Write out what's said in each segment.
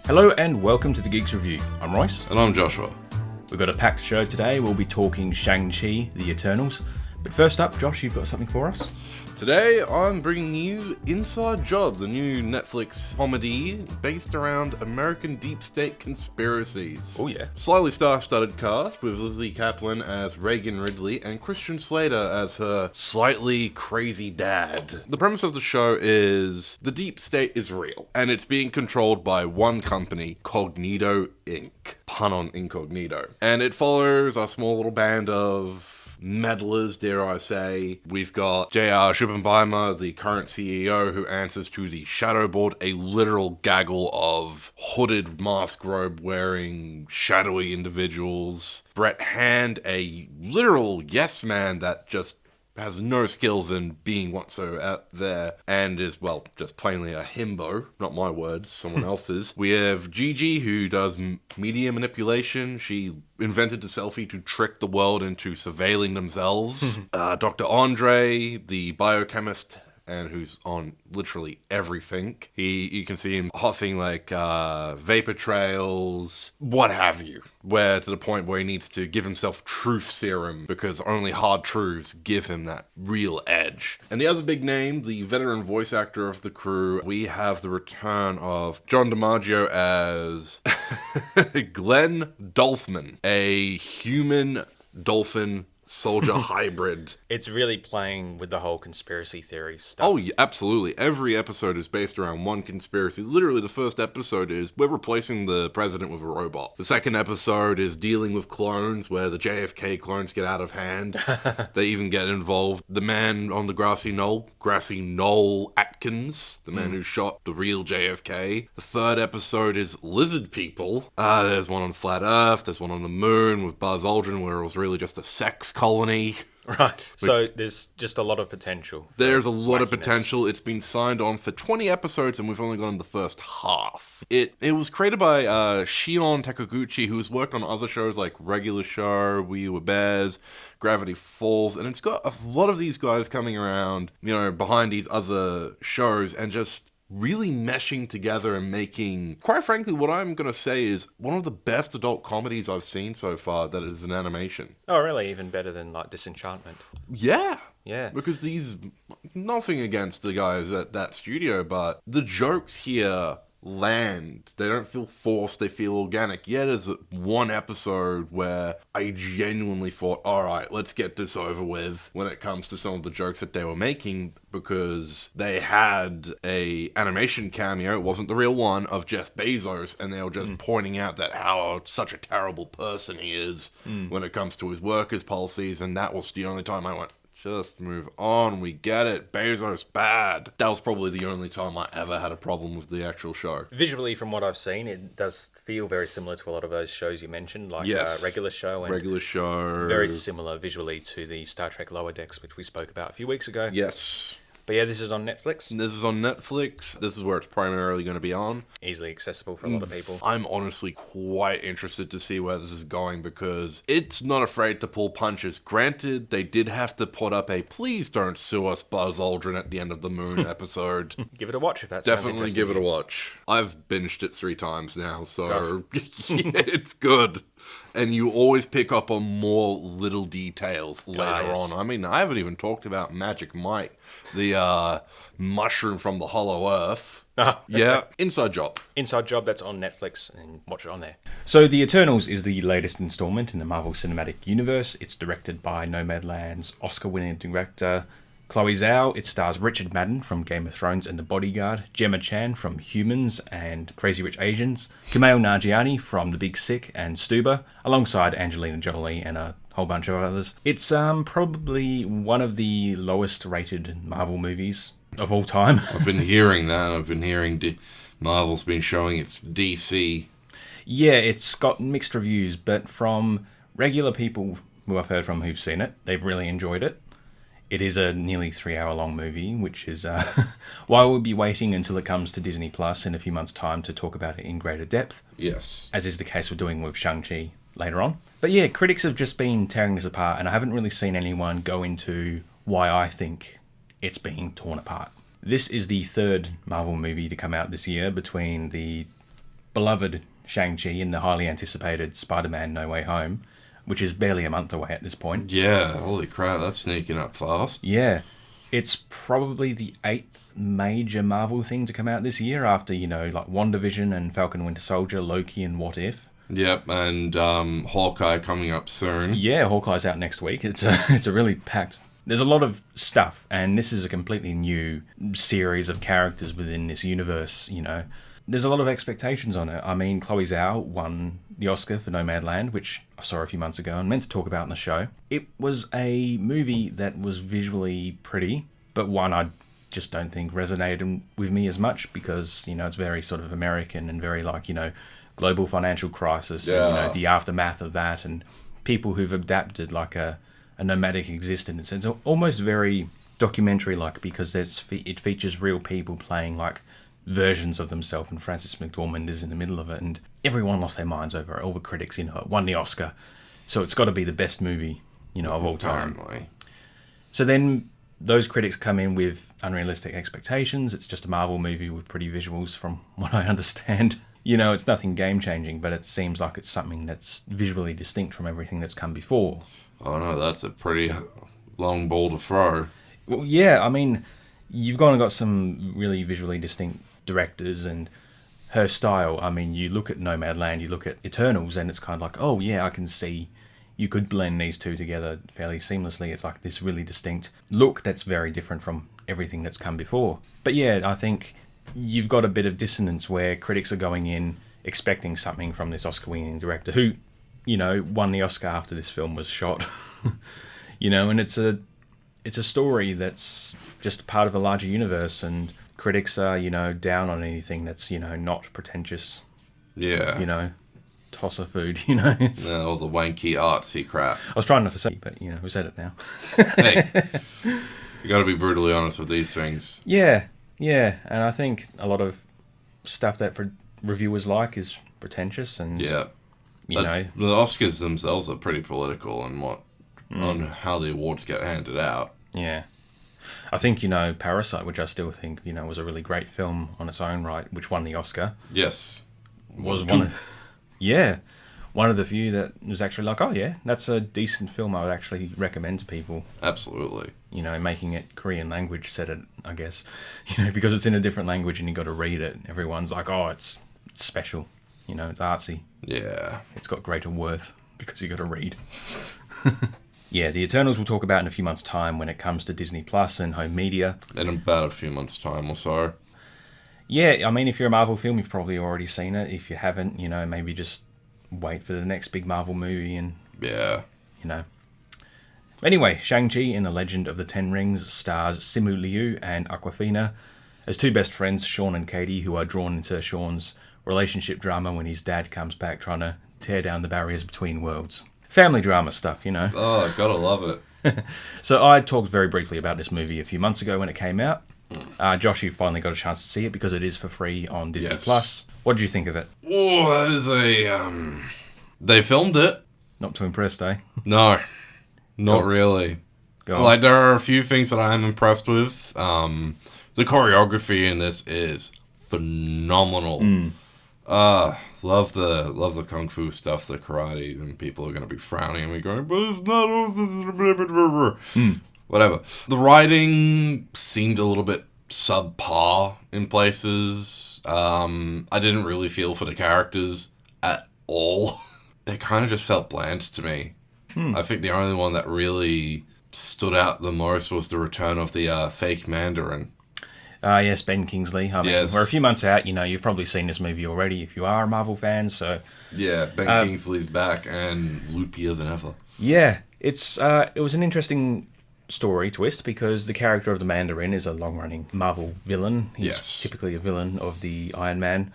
Hello and welcome to the Geeks Review. I'm Royce. And I'm Joshua. We've got a packed show today. We'll be talking Shang-Chi, The Eternals. But first up, Josh, you've got something for us? Today I'm bringing you Inside Job, the new Netflix comedy based around American deep state conspiracies. Oh yeah. Slightly star-studded cast with Lizzie Kaplan as Reagan Ridley and Christian Slater as her slightly crazy dad. The premise of the show is the deep state is real and it's being controlled by one company, Cognito Inc. Pun on incognito. And it follows a small little band of meddlers, dare I say. We've got J.R. Schuppenbeimer, the current CEO, who answers to the Shadow Board, a literal gaggle of hooded, mask robe wearing, shadowy individuals. Brett Hand, a literal yes man that just has no skills in being whatsoever there, and is, well, just plainly a himbo. Not my words, someone else's. We have Gigi, who does media manipulation. She invented the selfie to trick the world into surveilling themselves. Dr. Andre, the biochemist, and who's on literally everything. You can see him huffing like vapor trails, what have you, where to the point where he needs to give himself truth serum because only hard truths give him that real edge. And the other big name, the veteran voice actor of the crew, we have the return of John DiMaggio as Glenn Dolphman, a human dolphin soldier hybrid. It's really playing with the whole conspiracy theory stuff. Oh, yeah, absolutely. Every episode is based around one conspiracy. Literally, the first episode is we're replacing the president with a robot. The second episode is dealing with clones, where the JFK clones get out of hand. They even get involved. The man on the grassy knoll Atkins, the man who shot the real JFK. The third episode is lizard people. There's one on Flat Earth. There's one on the moon with Buzz Aldrin, where it was really just a sex colony. Right. So there's just a lot of potential. There's a lot of potential. It's been signed on for 20 episodes and we've only gotten the first half. It was created by Shion Takaguchi, who's worked on other shows like Regular Show, We Were Bears, Gravity Falls, and it's got a lot of these guys coming around, behind these other shows and just really meshing together and making, quite frankly, what I'm going to say is one of the best adult comedies I've seen so far that is an animation. Oh, really? Even better than, like, Disenchantment? Yeah. Yeah. Because nothing against the guys at that studio, but the jokes here land. They don't feel forced, they feel organic. Yeah, there's one episode where I genuinely thought, alright, let's get this over with when it comes to some of the jokes that they were making, because they had a animation cameo, it wasn't the real one, of Jeff Bezos, and they were just pointing out that how such a terrible person he is when it comes to his workers' policies, and that was the only time I went, just move on, we get it, Bezos bad. That was probably the only time I ever had a problem with the actual show. Visually, from what I've seen, it does feel very similar to a lot of those shows you mentioned, like Regular Show. And Regular Show. Very similar visually to the Star Trek Lower Decks, which we spoke about a few weeks ago. Yes. But yeah, this is on Netflix. This is on Netflix. This is where it's primarily going to be on. Easily accessible for a lot of people. I'm honestly quite interested to see where this is going because it's not afraid to pull punches. Granted, they did have to put up a "please don't sue us, Buzz Aldrin" at the end of the Moon episode. Give it a watch if that's definitely give it a watch. I've binged it 3 times now, so yeah, it's good. And you always pick up on more little details later on. I mean, I haven't even talked about Magic Mike, the mushroom from the Hollow Earth. Yeah, Inside Job. Inside Job, that's on Netflix, and watch it on there. So The Eternals is the latest installment in the Marvel Cinematic Universe. It's directed by Nomadland's Oscar-winning director Chloe Zhao. It stars Richard Madden from Game of Thrones and The Bodyguard, Gemma Chan from Humans and Crazy Rich Asians, Kumail Nanjiani from The Big Sick and Stuber, alongside Angelina Jolie and a whole bunch of others. It's probably one of the lowest rated Marvel movies of all time. I've been hearing that. I've been hearing Marvel's been showing its DC. Yeah, it's got mixed reviews, but from regular people who I've heard from who've seen it, they've really enjoyed it. It is a nearly 3-hour-long movie, which is why we'll be waiting until it comes to Disney Plus in a few months' time to talk about it in greater depth. Yes. As is the case we're doing with Shang-Chi later on. But yeah, critics have just been tearing this apart, and I haven't really seen anyone go into why I think it's being torn apart. This is the third Marvel movie to come out this year between the beloved Shang-Chi in the highly anticipated Spider-Man No Way Home, which is barely a month away at this point. Yeah, holy crap, that's sneaking up fast. Yeah. It's probably the 8th major Marvel thing to come out this year after, like WandaVision and Falcon Winter Soldier, Loki and What If. Yep, and Hawkeye coming up soon. Yeah, Hawkeye's out next week. It's a really packed... There's a lot of stuff, and this is a completely new series of characters within this universe, There's a lot of expectations on it. I mean, Chloe Zhao won the Oscar for Nomadland, which I saw a few months ago and meant to talk about in the show. It was a movie that was visually pretty, but one I just don't think resonated with me as much because, it's very sort of American and very global financial crisis, and, the aftermath of that, and people who've adapted like a nomadic existence. It's almost very documentary-like because it features real people playing like versions of themselves, and Frances McDormand is in the middle of it, and everyone lost their minds over it. All the critics, it won the Oscar, so it's got to be the best movie, of all time. Apparently. So then those critics come in with unrealistic expectations. It's just a Marvel movie with pretty visuals, from what I understand. It's nothing game-changing, but it seems like it's something that's visually distinct from everything that's come before. Oh no, that's a pretty long ball to throw. Well, yeah, I mean, you've gone and got some really visually distinct directors, and her style, I mean, you look at Nomadland, you look at Eternals, and it's kind of like, oh yeah, I can see you could blend these two together fairly seamlessly. It's like this really distinct look that's very different from everything that's come before. But yeah, I think you've got a bit of dissonance where critics are going in expecting something from this Oscar-winning director who, won the Oscar after this film was shot. And it's a story that's just part of a larger universe, and critics are, down on anything that's, not pretentious. Yeah. Tosser food, It's... all the wanky artsy crap. I was trying not to say, but, we said it now. Hey, you got to be brutally honest with these things. Yeah, and I think a lot of stuff that reviewers like is pretentious, and the Oscars themselves are pretty political on how the awards get handed out. Yeah. I think, Parasite, which I still think, was a really great film on its own right, which won the Oscar. Yes. Was one of the few that was actually like, oh yeah, that's a decent film I would actually recommend to people. Absolutely. Making it Korean language set it, I guess. Because it's in a different language and you got to read it. Everyone's like, oh, it's special. It's artsy. Yeah. It's got greater worth because you got to read. Yeah, the Eternals we'll talk about in a few months' time when it comes to Disney Plus and home media. In about a few months' time or so. Yeah, I mean, if you're a Marvel film, you've probably already seen it. If you haven't, maybe just wait for the next big Marvel movie and... Yeah. Anyway, Shang-Chi in The Legend of the Ten Rings stars Simu Liu and Awkwafina as two best friends, Sean and Katie, who are drawn into Sean's relationship drama when his dad comes back trying to tear down the barriers between worlds. Family drama stuff, Oh, gotta love it. So I talked very briefly about this movie a few months ago when it came out. Josh, you finally got a chance to see it because it is for free on Disney Plus. What did you think of it? Oh, that is they filmed it. Not too impressed, eh? No, not really. Like, there are a few things that I am impressed with. The choreography in this is phenomenal. Love the kung fu stuff, the karate, and people are going to be frowning at me going, but it's not... Whatever. The writing seemed a little bit subpar in places. I didn't really feel for the characters at all. They kind of just felt bland to me. I think the only one that really stood out the most was the return of the fake Mandarin. Yes, Ben Kingsley. I mean, we're a few months out. You've probably seen this movie already if you are a Marvel fan. So yeah, Ben Kingsley's back and loopier than ever. Yeah, it was an interesting story twist because the character of the Mandarin is a long-running Marvel villain. He's typically a villain of the Iron Man.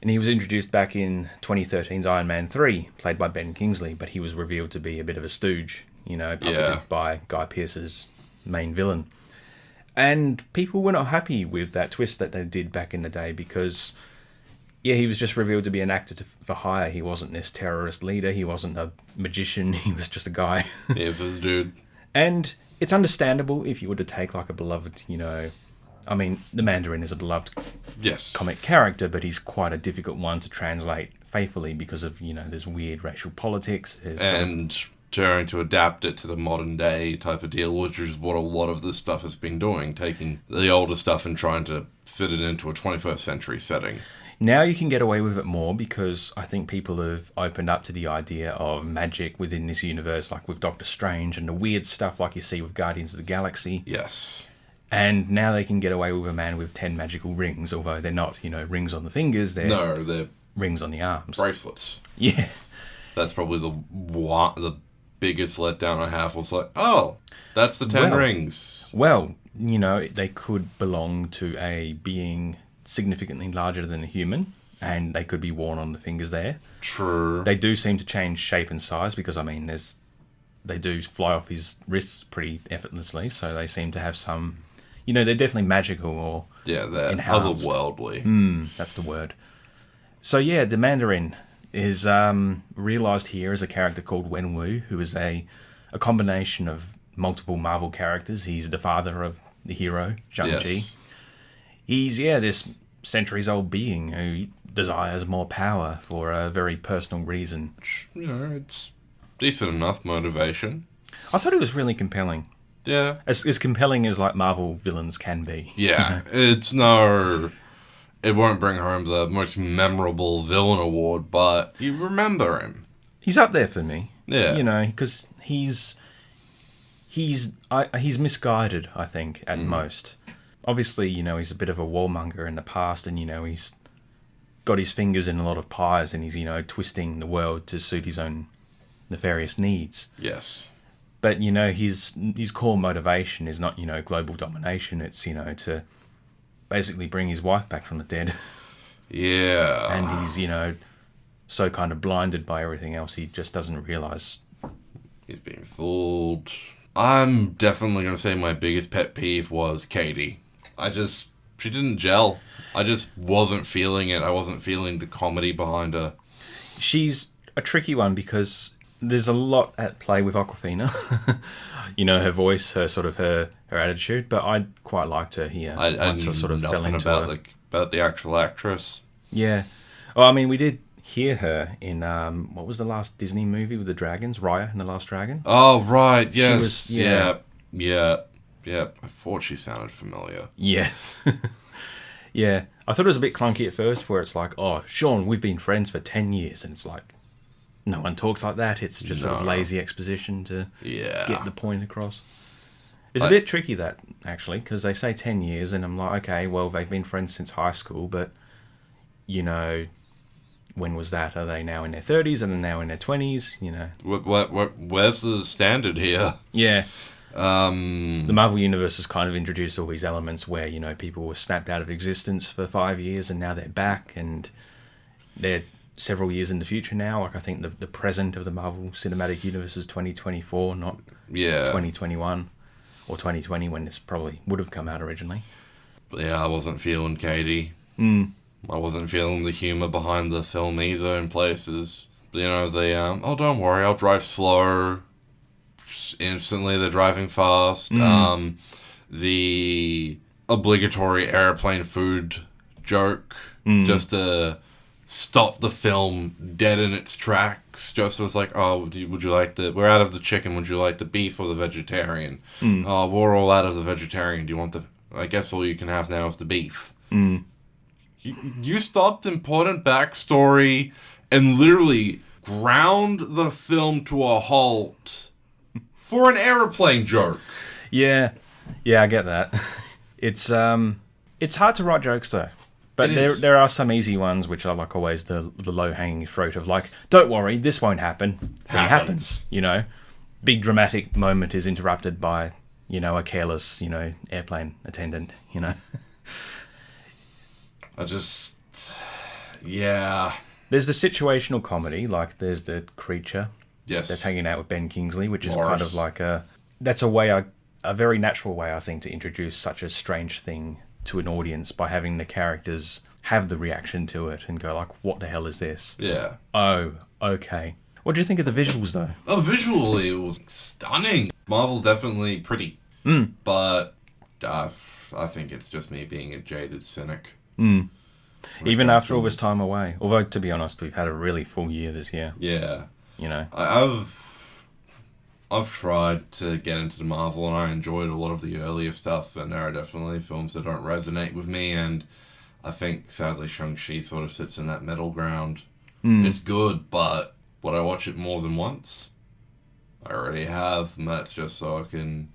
And he was introduced back in 2013's Iron Man 3, played by Ben Kingsley, but he was revealed to be a bit of a stooge, puppeted by Guy Pearce's main villain. And people were not happy with that twist that they did back in the day because, he was just revealed to be an actor for hire. He wasn't this terrorist leader. He wasn't a magician. He was just a guy. He was a dude. And it's understandable if you were to take like a beloved, I mean, the Mandarin is a beloved Yes. comic character, but he's quite a difficult one to translate faithfully because of, there's weird racial politics. And trying to adapt it to the modern day type of deal, which is what a lot of this stuff has been doing, taking the older stuff and trying to fit it into a 21st century setting. Now you can get away with it more because I think people have opened up to the idea of magic within this universe, like with Doctor Strange and the weird stuff like you see with Guardians of the Galaxy. Yes. And now they can get away with a man with 10 magical rings, although they're not, rings on the fingers, they're rings on the arms. bracelets. Yeah. That's probably the biggest letdown I have was like, oh, that's the 10 rings. Well, they could belong to a being significantly larger than a human, and they could be worn on the fingers there. True. They do seem to change shape and size because, they do fly off his wrists pretty effortlessly, so they seem to have some, they're definitely magical or they're enhanced. otherworldly. That's the word. So yeah, the Mandarin is realised here as a character called Wenwu, who is a combination of multiple Marvel characters. He's the father of the hero, Shang-Chi. Yes. He's, this centuries-old being who desires more power for a very personal reason. It's decent enough motivation. I thought it was really compelling. Yeah. As compelling as, Marvel villains can be. Yeah. It won't bring home the most memorable villain award, but you remember him. He's up there for me. Yeah. Because he's misguided, I think, at most. Obviously, he's a bit of a warmonger in the past, and, he's got his fingers in a lot of pies, and he's, twisting the world to suit his own nefarious needs. Yes. But, his core motivation is not, global domination. It's, to basically bring his wife back from the dead. Yeah. And he's, so kind of blinded by everything else, he just doesn't realise. He's being fooled. I'm definitely going to say my biggest pet peeve was Katie. She didn't gel. I just wasn't feeling it. I wasn't feeling the comedy behind her. She's a tricky one because there's a lot at play with Awkwafina. Her voice, her attitude, but I quite liked her here. I knew sort of nothing about the actual actress. Yeah. Well, I mean, we did hear her in, what was the last Disney movie with the dragons? Raya and the Last Dragon? Oh, right, yes. She was, Yeah. I thought she sounded familiar. Yes. Yeah. I thought it was a bit clunky at first, where it's like, oh, Sean, we've been friends for 10 years, and it's like, no one talks like that. It's just sort of lazy exposition to get the point across. It's a bit tricky, that, actually, because they say 10 years, and I'm like, okay, well, they've been friends since high school, but, when was that? Are they now in their 30s and now in their 20s? Where's the standard here? Yeah. The Marvel Universe has kind of introduced all these elements where, people were snapped out of existence for 5 years and now they're back and they're several years in the future now. Like, I think the present of the Marvel Cinematic Universe is 2024, not 2021 or 2020 when this probably would have come out originally. Yeah, I wasn't feeling Katie. I wasn't feeling the humour behind the film either in places. Don't worry, I'll drive slow. Instantly, they're driving fast. The obligatory airplane food joke, just to stop the film dead in its tracks. Just was like, oh, would you like we're out of the chicken, would you like the beef or the vegetarian? Oh, we're all out of the vegetarian. Do you want I guess all you can have now is the beef. You stopped important backstory and literally ground the film to a halt for an airplane joke. Yeah, I get that. It's hard to write jokes though, but there are some easy ones which are like always the low hanging fruit of like, don't worry, this won't happen. Thing happens. Big dramatic moment is interrupted by a careless airplane attendant. There's the situational comedy, like there's the creature. Yes. That's hanging out with Ben Kingsley, which is Morris. kind of like a very natural way, I think, to introduce such a strange thing to an audience by having the characters have the reaction to it and go like, what the hell is this? Yeah. Oh, okay. What do you think of the visuals, though? Oh, visually, it was stunning. Marvel definitely pretty. But I I think it's just me being a jaded cynic. Even after all this time away. Although, to be honest, we've had a really full year this year. Yeah. You know. I've tried to get into the Marvel, and I enjoyed a lot of the earlier stuff, and there are definitely films that don't resonate with me, and I think, sadly, Shang-Chi sort of sits in that middle ground. It's good, but would I watch it more than once? I already have, and that's just so I can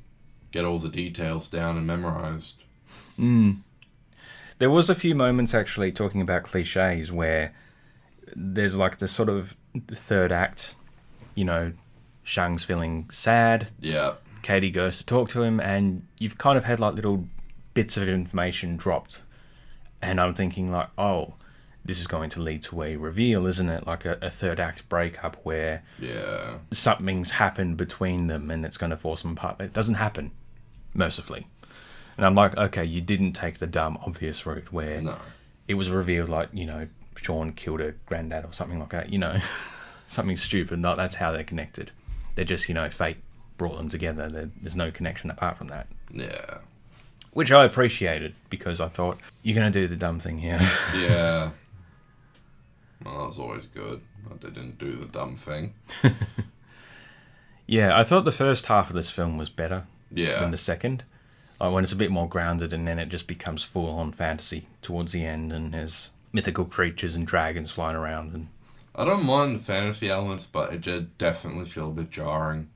get all the details down and memorized. There was a few moments, actually, talking about cliches, where there's like the sort of third act, you know, Shang's feeling sad. Yeah. Katie goes to talk to him, and you've kind of had like little bits of information dropped. And I'm thinking like, oh, this is going to lead to a reveal, isn't it? Like a third act breakup where something's happened between them and it's going to force them apart. It doesn't happen, mercifully. And I'm like, okay, you didn't take the dumb, obvious route where it was revealed like, you know, Sean killed her granddad or something like that, you know. Something stupid. Not that's how they're connected. They're just, you know, fate brought them together. There's no connection apart from that. Yeah. Which I appreciated because I thought, you're going to do the dumb thing here. Yeah. Well, that was always good. But they didn't do the dumb thing. Yeah, I thought the first half of this film was better than the second. Like when it's a bit more grounded and then it just becomes full-on fantasy towards the end and there's mythical creatures and dragons flying around. And I don't mind the fantasy elements, but it did definitely feel a bit jarring.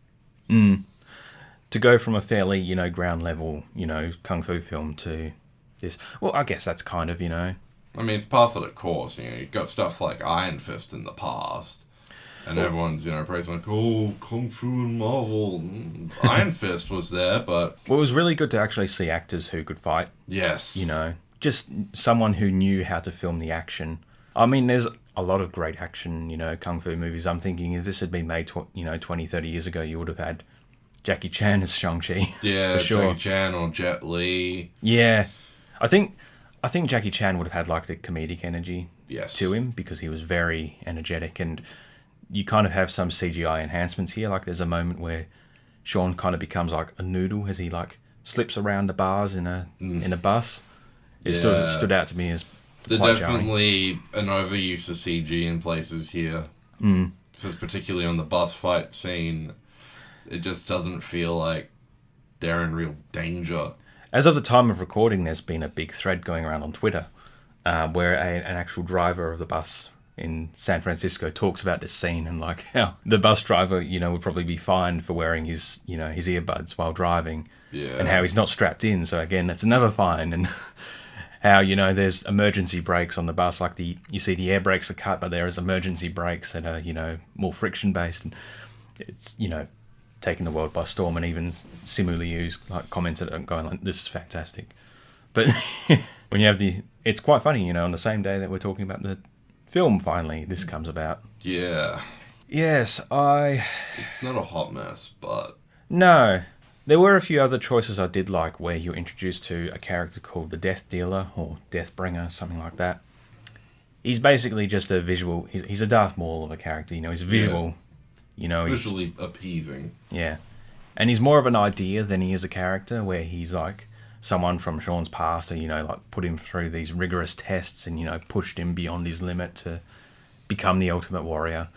To go from a fairly, you know, ground level, you know, kung fu film to this. Well, I guess that's kind of, you know. I mean, it's par for the course. You know, you've got stuff like Iron Fist in the past. And everyone's, you know, praising like, oh, Kung Fu and Marvel. Iron Fist was there, but... Well, it was really good to actually see actors who could fight. Yes. You know, just someone who knew how to film the action. I mean, there's a lot of great action, you know, kung fu movies. I'm thinking if this had been made, 20, 30 years ago, you would have had Jackie Chan as Shang-Chi. Yeah, for sure. Jackie Chan or Jet Li. Yeah. I think Jackie Chan would have had, like, the comedic energy Yes. to him because he was very energetic, and you kind of have some CGI enhancements here. Like, there's a moment where Sean kind of becomes like a noodle as he, like, slips around the bars in a bus. It stood out to me as There's quite definitely an overuse of CG in places here. So particularly on the bus fight scene, it just doesn't feel like they're in real danger. As of the time of recording, there's been a big thread going around on Twitter where an actual driver of the bus in San Francisco talks about this scene and like how the bus driver, you know, would probably be fined for wearing his, you know, his earbuds while driving. Yeah. And how he's not strapped in. So again, that's another fine. And how, you know, there's emergency brakes on the bus, like you see the air brakes are cut, but there is emergency brakes that are, you know, more friction based. And it's, you know, taking the world by storm, and even Simu Liu's like commented and going like, this is fantastic. But when you have it's quite funny, you know, on the same day that we're talking about the film, finally this comes about. Yeah. Yes, It's not a hot mess, but... No. There were a few other choices I did like where you're introduced to a character called the Death Dealer or Deathbringer, something like that. He's basically just a visual... He's a Darth Maul of a character, you know, he's visual. Yeah. You know, visually appeasing. Yeah. And he's more of an idea than he is a character, where he's like someone from Sean's past, or, you know, like put him through these rigorous tests and, you know, pushed him beyond his limit to become the ultimate warrior.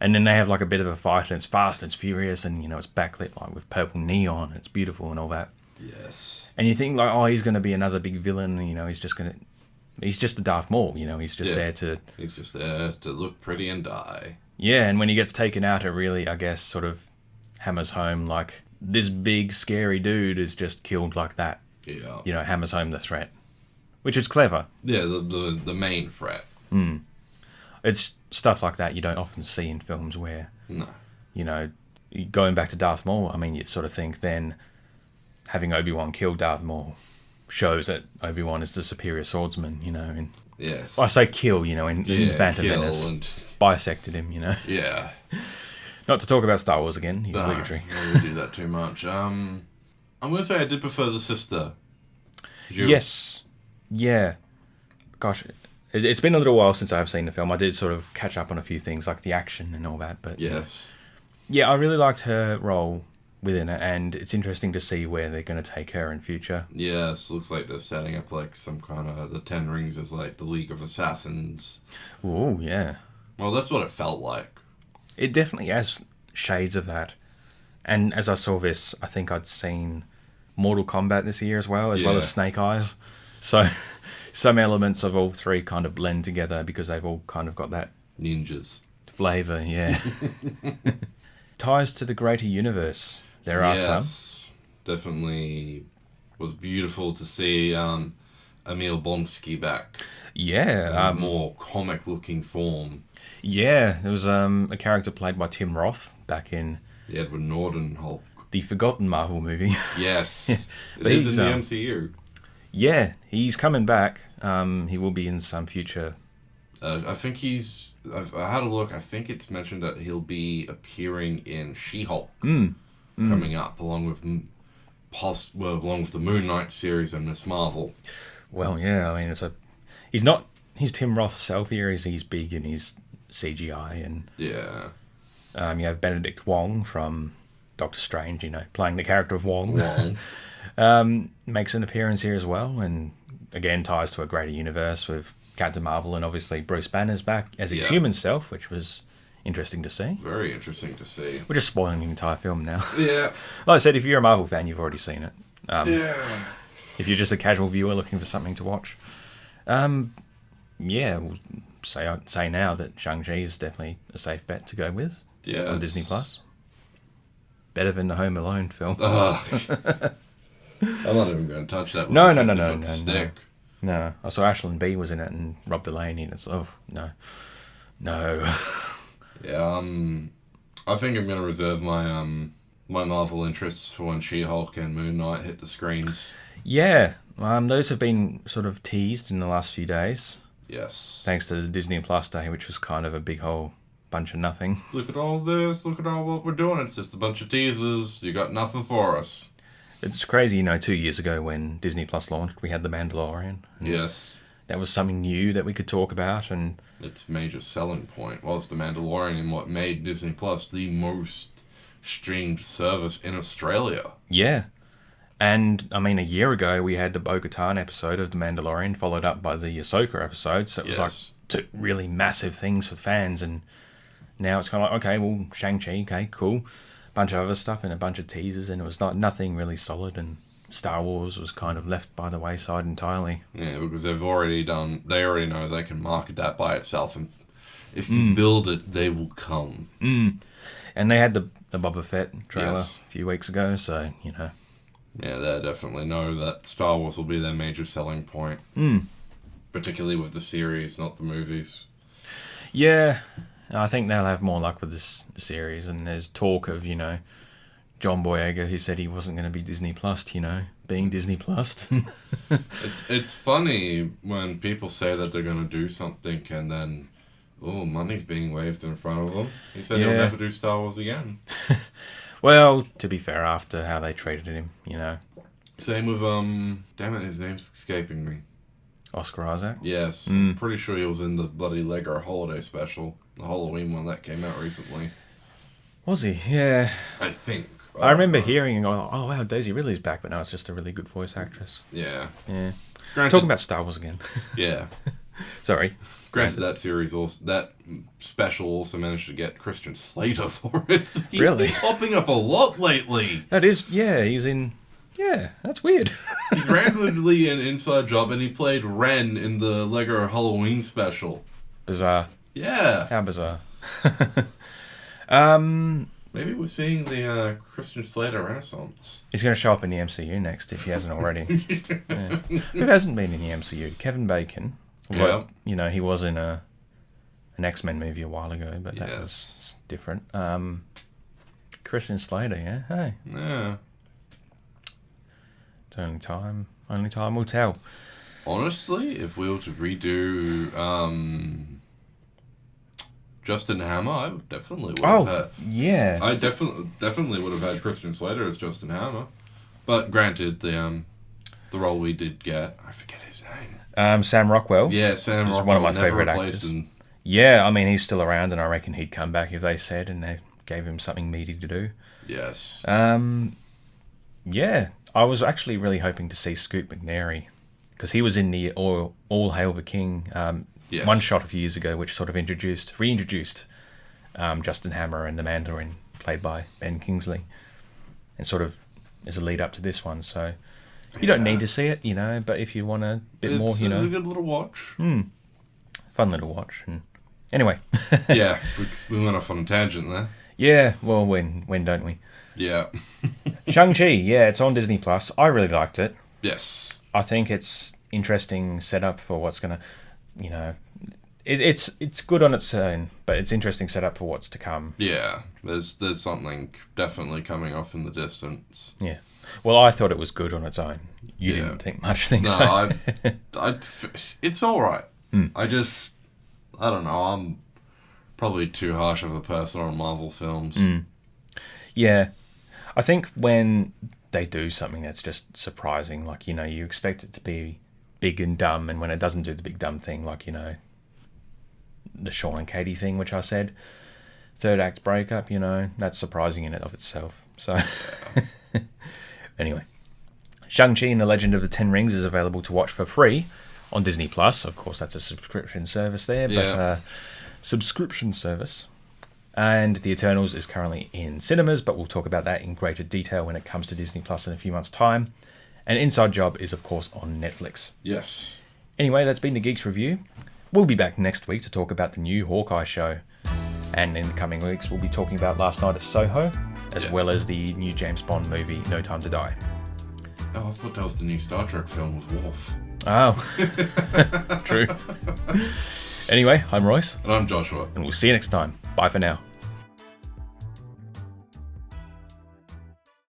And then they have like a bit of a fight, and it's fast and it's furious, and, you know, it's backlit like with purple neon, and it's beautiful and all that. Yes. And you think like, oh, he's going to be another big villain, you know, he's just the Darth Maul, you know, he's just there to... He's just there to look pretty and die. Yeah, and when he gets taken out, it really, I guess, sort of hammers home, like, this big, scary dude is just killed like that. Yeah. You know, hammers home the threat. Which is clever. Yeah, the main threat. It's stuff like that you don't often see in films where, No. you know, going back to Darth Maul, I mean, you sort of think then having Obi-Wan kill Darth Maul shows that Obi-Wan is the superior swordsman, you know. And Yes. I say kill, you know, in Phantom Menace. Bisected him, you know. Yeah. Not to talk about Star Wars again, obligatory. No, we do that too much. I'm going to say I did prefer the sister. Yes. Yeah. Gosh, it's been a little while since I've seen the film. I did sort of catch up on a few things, like the action and all that. But yes. yeah, I really liked her role within it, and it's interesting to see where they're going to take her in future. Yes, looks like they're setting up like some kind of the Ten Rings as like the League of Assassins. Oh, yeah. Well, that's what it felt like. It definitely has shades of that. And as I saw this, I think I'd seen Mortal Kombat this year as well as Snake Eyes. So some elements of all three kind of blend together because they've all kind of got that Ninjas. flavour, yeah. Ties to the greater universe. There are some. Definitely was beautiful to see Emil Blonsky back. Yeah. In a more comic-looking form. Yeah, there was a character played by Tim Roth back in... The Edward Norton Hulk. The forgotten Marvel movie. Yes. But it is in the MCU. Yeah, he's coming back. He will be in some future... I think I had a look. I think it's mentioned that he'll be appearing in She-Hulk coming up, along with the Moon Knight series and Miss Marvel. Well, yeah, I mean, he's Tim Roth's self here. He's big and he's CGI and yeah. You have Benedict Wong from Doctor Strange, playing the character of Wong. Makes an appearance here as well, and again ties to a greater universe with Captain Marvel, and obviously Bruce Banner's back as his human self, which was interesting to see. Very interesting to see. We're just spoiling the entire film now. Yeah. Like I said, if you're a Marvel fan, you've already seen it. Yeah. If you're just a casual viewer looking for something to watch, we'll say now that Shang-Chi is definitely a safe bet to go with on Disney Plus. Better than the Home Alone film. I'm not even going to touch that. No. I saw Ashland B was in it and Rob Delaney, and it's no. Yeah, I think I'm going to reserve my my Marvel interests for when She-Hulk and Moon Knight hit the screens. Yeah, those have been sort of teased in the last few days. Yes. Thanks to the Disney Plus Day, which was kind of a big whole bunch of nothing. Look at all this, look at all what we're doing. It's just a bunch of teasers. You got nothing for us. It's crazy, 2 years ago when Disney Plus launched, we had The Mandalorian. Yes. That was something new that we could talk about, and its major selling point was The Mandalorian and what made Disney Plus the most streamed service in Australia. Yeah. And, a year ago we had the Bo-Katan episode of The Mandalorian, followed up by the Ahsoka episode, so it was like two really massive things for fans, and now it's kind of like, okay, well, Shang-Chi, okay, cool. Bunch of other stuff and a bunch of teasers, and it was nothing really solid, and Star Wars was kind of left by the wayside entirely. Yeah, because they already know they can market that by itself, and if you build it, they will come. And they had the Boba Fett trailer a few weeks ago, so, Yeah, they definitely know that Star Wars will be their major selling point. Particularly with the series, not the movies. Yeah, I think they'll have more luck with this series, and there's talk of, John Boyega, who said he wasn't going to be Disney Plus, being Disney Plus. It's funny when people say that they're going to do something and then, money's being waved in front of them. He said he'll never do Star Wars again. Well, to be fair, after how they treated him, Same with, damn it, his name's escaping me. Oscar Isaac? Yes, pretty sure he was in the bloody Lego holiday special, the Halloween one that came out recently. Was he? Yeah. I think. I remember hearing and going, oh wow, Daisy Ridley's back, but no, it's just a really good voice actress. Yeah. Granted, talking about Star Wars again. Yeah. Sorry. Granted, that special also managed to get Christian Slater for it. He's really? been popping up a lot lately. That is, he's in... Yeah, that's weird. He's randomly in Inside Job, and he played Ren in the Lego Halloween special. Bizarre. Yeah. How bizarre. Maybe we're seeing the Christian Slater renaissance. He's going to show up in the MCU next, if he hasn't already. Who hasn't been in the MCU? Kevin Bacon. Although, he was in an X-Men movie a while ago, but that was different. Christian Slater, yeah? Hey. Yeah. It's only time will tell. Honestly, if we were to redo Justin Hammer, I definitely would have had... yeah. I definitely would have had Christian Slater as Justin Hammer. But granted, the role we did get, I forget his name. Sam Rockwell. Yeah, Sam Rockwell. One of my favourite actors. Yeah, he's still around, and I reckon he'd come back if they said, and they gave him something meaty to do. Yes. Yeah, I was actually really hoping to see Scoot McNairy, because he was in the All Hail the King one shot a few years ago, which sort of reintroduced Justin Hammer and the Mandarin, played by Ben Kingsley, and sort of is a lead up to this one. So you don't need to see it, but if you want a bit more, It's a good little watch. Fun little watch. And anyway. Yeah, we went off on a tangent there. Yeah, well, when don't we? Yeah. Shang-Chi, yeah, it's on Disney Plus. I really liked it. Yes. I think it's interesting setup for what's gonna, it's good on its own, but it's interesting setup for what's to come. Yeah, there's something definitely coming off in the distance. Yeah. Well, I thought it was good on its own. You didn't think so. No, it's all right. I don't know. I'm probably too harsh of a person on Marvel films. Yeah. I think when they do something that's just surprising, like, you expect it to be big and dumb, and when it doesn't do the big dumb thing, like, the Sean and Katie thing, which I said, third act breakup, that's surprising in and of itself. So, anyway, Shang-Chi and the Legend of the Ten Rings is available to watch for free on Disney Plus. Of course, that's a subscription service there, but subscription service. And The Eternals is currently in cinemas, but we'll talk about that in greater detail when it comes to Disney Plus in a few months' time. And Inside Job is, of course, on Netflix. Yes. Anyway, that's been the Geeks Review. We'll be back next week to talk about the new Hawkeye show. And in the coming weeks, we'll be talking about Last Night at Soho, as well as the new James Bond movie, No Time to Die. Oh, I thought that was the new Star Trek film with Worf. Oh, true. Anyway, I'm Royce. And I'm Joshua. And we'll see you next time. Bye for now.